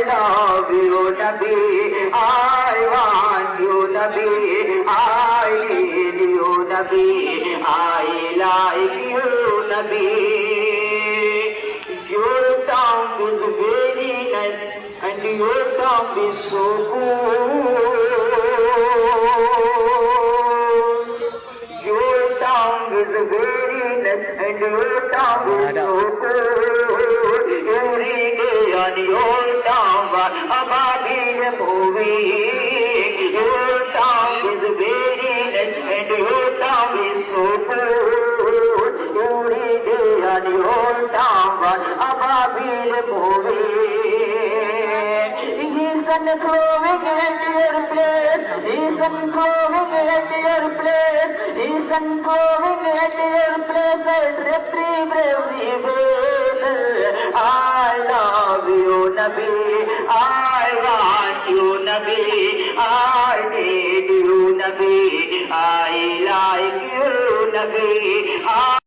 love you, Nabi. I want you, Nabi. I need you, Nabi. I like you, Nabi. Your tongue is very nice and your tongue is so cool. Your tongue is very nice and your tongue is so cool. Every day on your tongue a Babil movie. Your tongue is very nice and your tongue is so cool. Every day on your tongue a Babil movie. Listen growing at your place. Listen growing at your place. Listen growing at your place. And every bravely I love you, Nabi. I want you, Nabi. I need you, Nabi. I like you, Nabi.